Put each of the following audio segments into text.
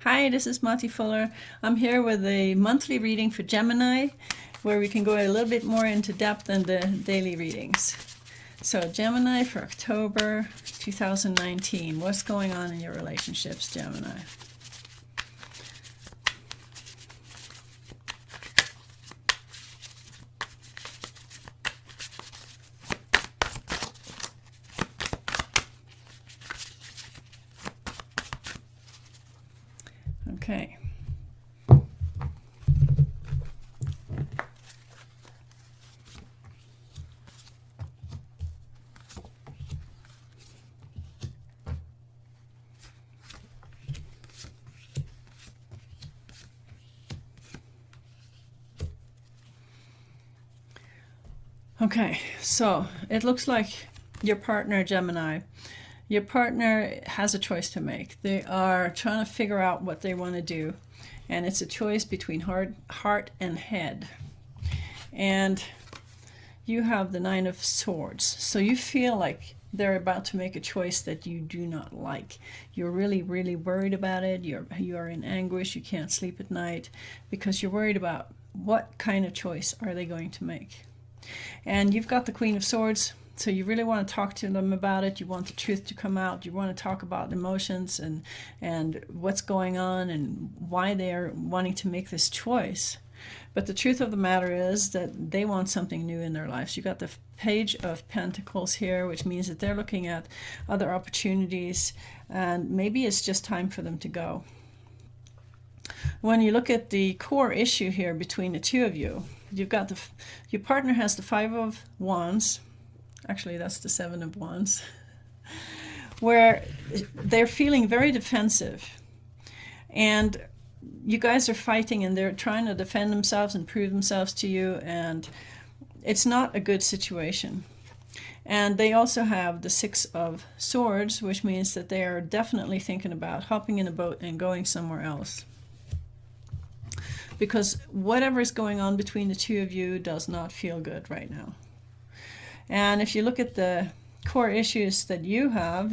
Hi, this is Mati Fuller. I'm here with a monthly reading for Gemini, where we can go a little bit more into depth than the daily readings. So Gemini for October 2019. What's going on in your relationships, Gemini? Okay. Okay, so it looks like your partner, Gemini, your partner has a choice to make. They are trying to figure out what they want to do, and it's a choice between heart and head. And you have the Nine of Swords, so you feel like they're about to make a choice that you do not like. You're really, really worried about it. You are in anguish. You can't sleep at night because you're worried about what kind of choice are they going to make. And you've got the Queen of Swords, so you really want to talk to them about it. You want the truth to come out. You want to talk about emotions and what's going on and why they're wanting to make this choice. But the truth of the matter is that they want something new in their lives. You got the Page of Pentacles here, which means that they're looking at other opportunities, and maybe it's just time for them to go. When you look at the core issue here between the two of you, you've got your partner has the Five of Wands. Actually, that's the Seven of Wands, where they're feeling very defensive, and you guys are fighting, and they're trying to defend themselves and prove themselves to you, and it's not a good situation. And they also have the Six of Swords, which means that they are definitely thinking about hopping in a boat and going somewhere else, because whatever is going on between the two of you does not feel good right now. And if you look at the core issues that you have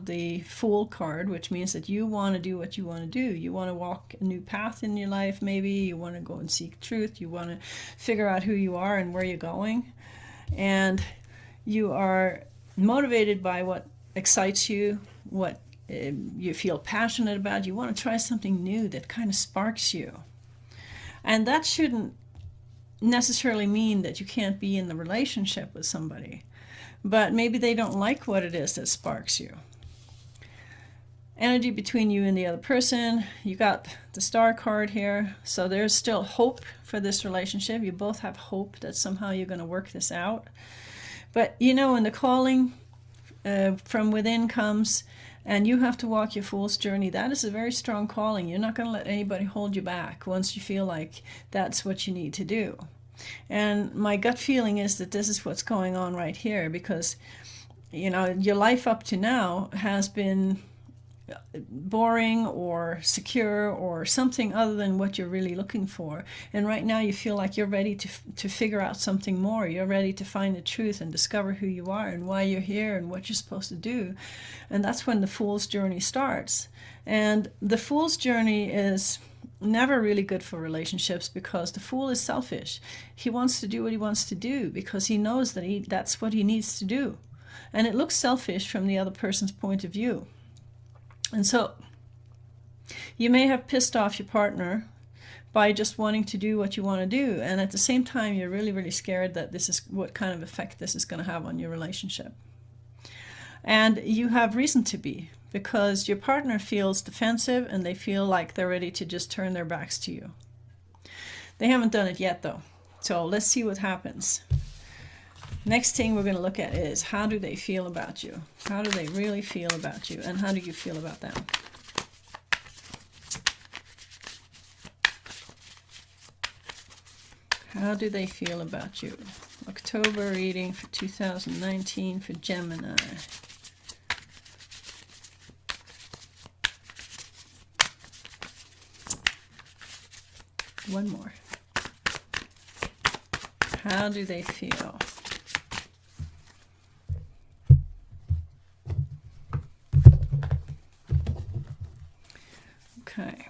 the Fool card, which means that you want to do what you want to do. You want to walk a new path in your life, maybe. You want to go and seek truth. You want to figure out who you are and where you're going. And you are motivated by what excites you, what you feel passionate about. You want to try something new that kind of sparks you. And that shouldn't necessarily mean that you can't be in the relationship with somebody, but maybe they don't like what it is that sparks you. Energy between you and the other person. You got the Star card here, so there's still hope for this relationship. You both have hope that somehow you're going to work this out. But you know, when the calling from within comes, and you have to walk your fool's journey, that is a very strong calling. You're not going to let anybody hold you back once you feel like that's what you need to do. And my gut feeling is that this is what's going on right here, because, you know, your life up to now has been boring or secure or something other than what you're really looking for. And right now you feel like you're ready to figure out something more. You're ready to find the truth and discover who you are and why you're here and what you're supposed to do. And that's when the Fool's journey starts. And the Fool's journey is never really good for relationships, because the Fool is selfish. He wants to do what he wants to do because he knows that that's what he needs to do. And it looks selfish from the other person's point of view. And so you may have pissed off your partner by just wanting to do what you want to do. And at the same time, you're really, really scared that this is what kind of effect this is going to have on your relationship. And you have reason to be, because your partner feels defensive and they feel like they're ready to just turn their backs to you. They haven't done it yet, though. So let's see what happens. Next thing we're going to look at is, how do they feel about you? How do they really feel about you? And how do you feel about them? How do they feel about you? October reading for 2019 for Gemini. One more. How do they feel? Okay.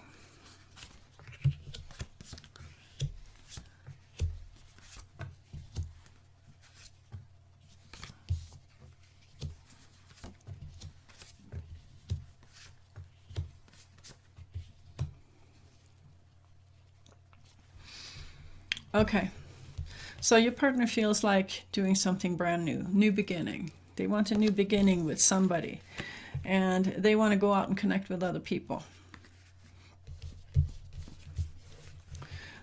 Okay. So your partner feels like doing something brand new, new beginning. They want a new beginning with somebody, and they want to go out and connect with other people.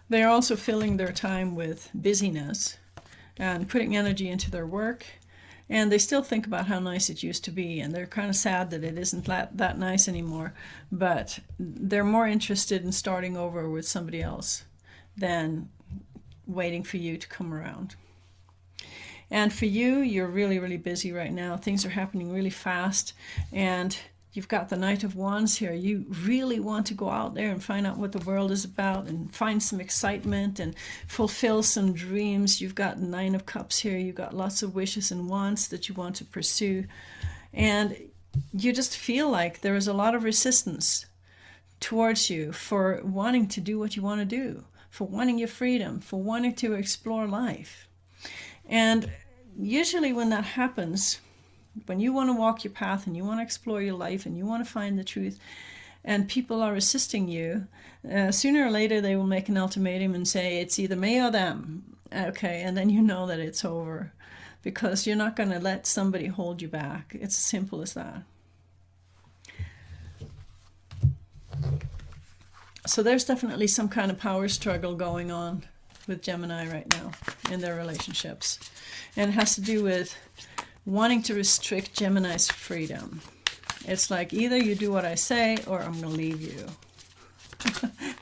They're also filling their time with busyness and putting energy into their work, and they still think about how nice it used to be, and they're kind of sad that it isn't that nice anymore, but they're more interested in starting over with somebody else than waiting for you to come around. And for you, you're really, really busy right now. Things are happening really fast, and you've got the Knight of Wands here. You really want to go out there and find out what the world is about and find some excitement and fulfill some dreams. You've got Nine of Cups here. You've got lots of wishes and wants that you want to pursue. And you just feel like there is a lot of resistance towards you for wanting to do what you want to do, for wanting your freedom, for wanting to explore life. And usually when that happens, when you want to walk your path and you want to explore your life and you want to find the truth, and people are resisting you, sooner or later they will make an ultimatum and say it's either me or them. Okay, and then you know that it's over, because you're not going to let somebody hold you back. It's as simple as that. So there's definitely some kind of power struggle going on with Gemini right now in their relationships. And it has to do with wanting to restrict Gemini's freedom. It's like either you do what I say or I'm going to leave you.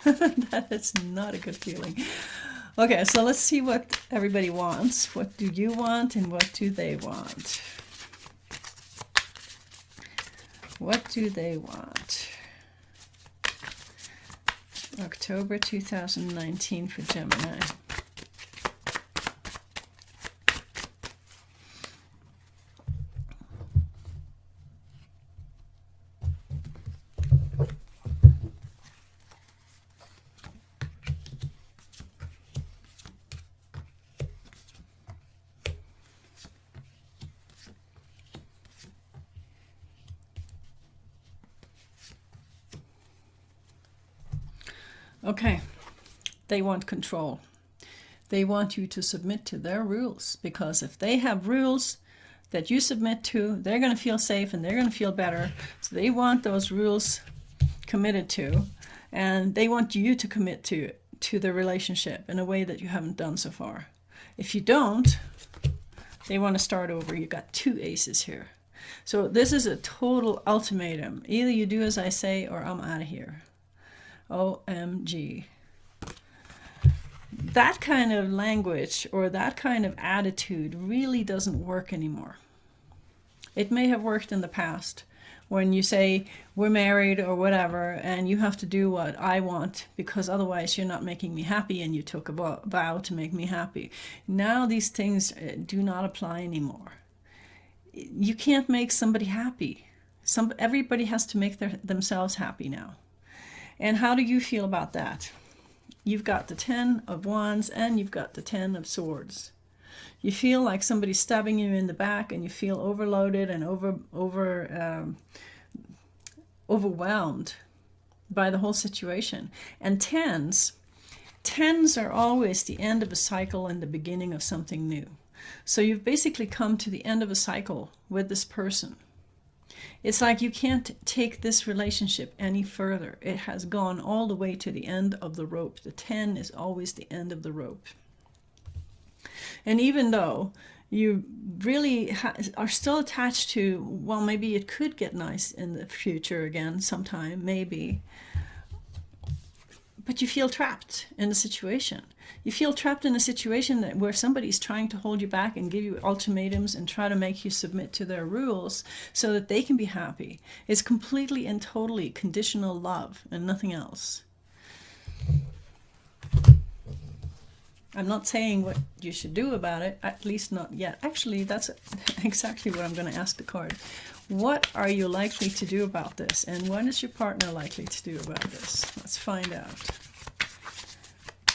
That is not a good feeling. Okay, so let's see what everybody wants. What do you want and what do they want? What do they want? October 2019 for Gemini. Okay, they want control. They want you to submit to their rules, because if they have rules that you submit to, they're going to feel safe and they're going to feel better. So they want those rules committed to, and they want you to commit to the relationship in a way that you haven't done so far. If you don't, they want to start over. You got two aces here. So this is a total ultimatum. Either you do as I say or I'm out of here. OMG. That kind of language or that kind of attitude really doesn't work anymore. It may have worked in the past when you say we're married or whatever and you have to do what I want because otherwise you're not making me happy and you took a vow to make me happy. Now these things do not apply anymore. You can't make somebody happy. Everybody has to make themselves happy now. And how do you feel about that? You've got the 10 of Wands and you've got the 10 of Swords. You feel like somebody's stabbing you in the back and you feel overloaded and overwhelmed by the whole situation. And tens are always the end of a cycle and the beginning of something new. So you've basically come to the end of a cycle with this person. It's like you can't take this relationship any further. It has gone all the way to the end of the rope. The 10 is always the end of the rope. And even though you really are still attached to, well, maybe it could get nice in the future again sometime, maybe. But you feel trapped in the situation. You feel trapped in a situation where somebody's trying to hold you back and give you ultimatums and try to make you submit to their rules so that they can be happy. It's completely and totally conditional love and nothing else. I'm not saying what you should do about it, at least not yet. Actually, that's exactly what I'm going to ask the card. What are you likely to do about this? And what is your partner likely to do about this? Let's find out.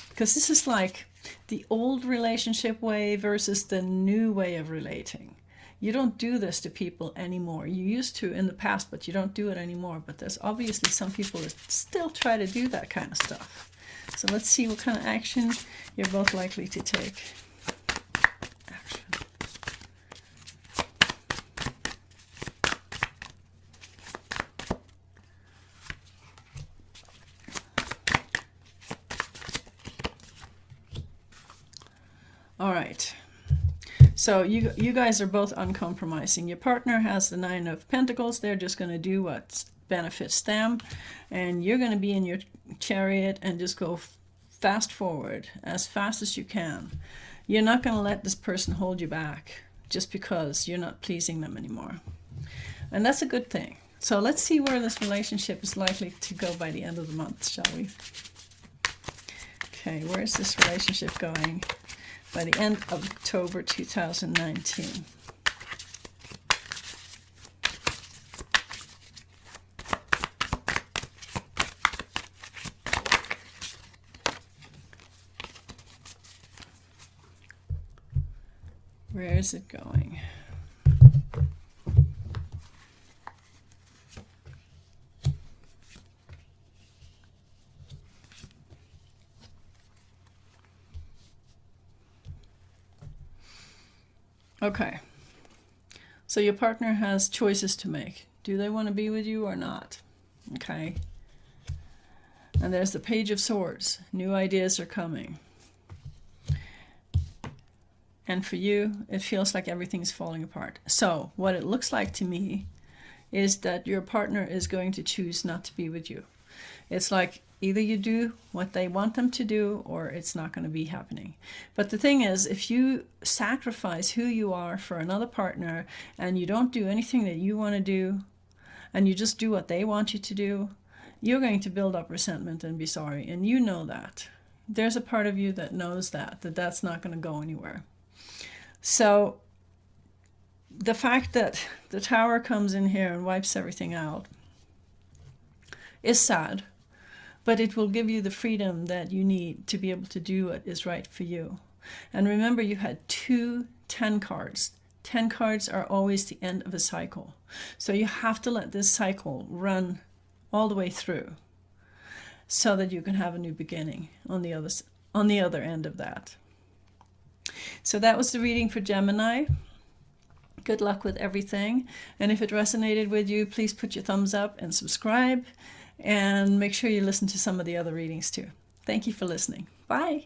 Because this is like the old relationship way versus the new way of relating. You don't do this to people anymore. You used to in the past, but you don't do it anymore. But there's obviously some people that still try to do that kind of stuff. So let's see what kind of action you're both likely to take. Action. All right. So you guys are both uncompromising. Your partner has the 9 of Pentacles. They're just going to do what benefits them. And you're going to be in your chariot and just go fast forward as fast as you can. You're not going to let this person hold you back just because you're not pleasing them anymore. And that's a good thing. So let's see where this relationship is likely to go by the end of the month, shall we? Okay, where is this relationship going by the end of October 2019? Where is it going? Okay, so your partner has choices to make. Do they want to be with you or not? Okay, and there's the Page of Swords. New ideas are coming. And for you, it feels like everything's falling apart. So what it looks like to me is that your partner is going to choose not to be with you. It's like either you do what they want them to do or it's not going to be happening. But the thing is, if you sacrifice who you are for another partner and you don't do anything that you want to do and you just do what they want you to do, you're going to build up resentment and be sorry. And you know that. There's a part of you that knows that that's not going to go anywhere. So the fact that the Tower comes in here and wipes everything out is sad, but it will give you the freedom that you need to be able to do what is right for you. And remember, you had 2 10 cards. 10 cards are always the end of a cycle. So you have to let this cycle run all the way through so that you can have a new beginning on the other end of that. So that was the reading for Gemini. Good luck with everything. And if it resonated with you, please put your thumbs up and subscribe. And make sure you listen to some of the other readings too. Thank you for listening. Bye.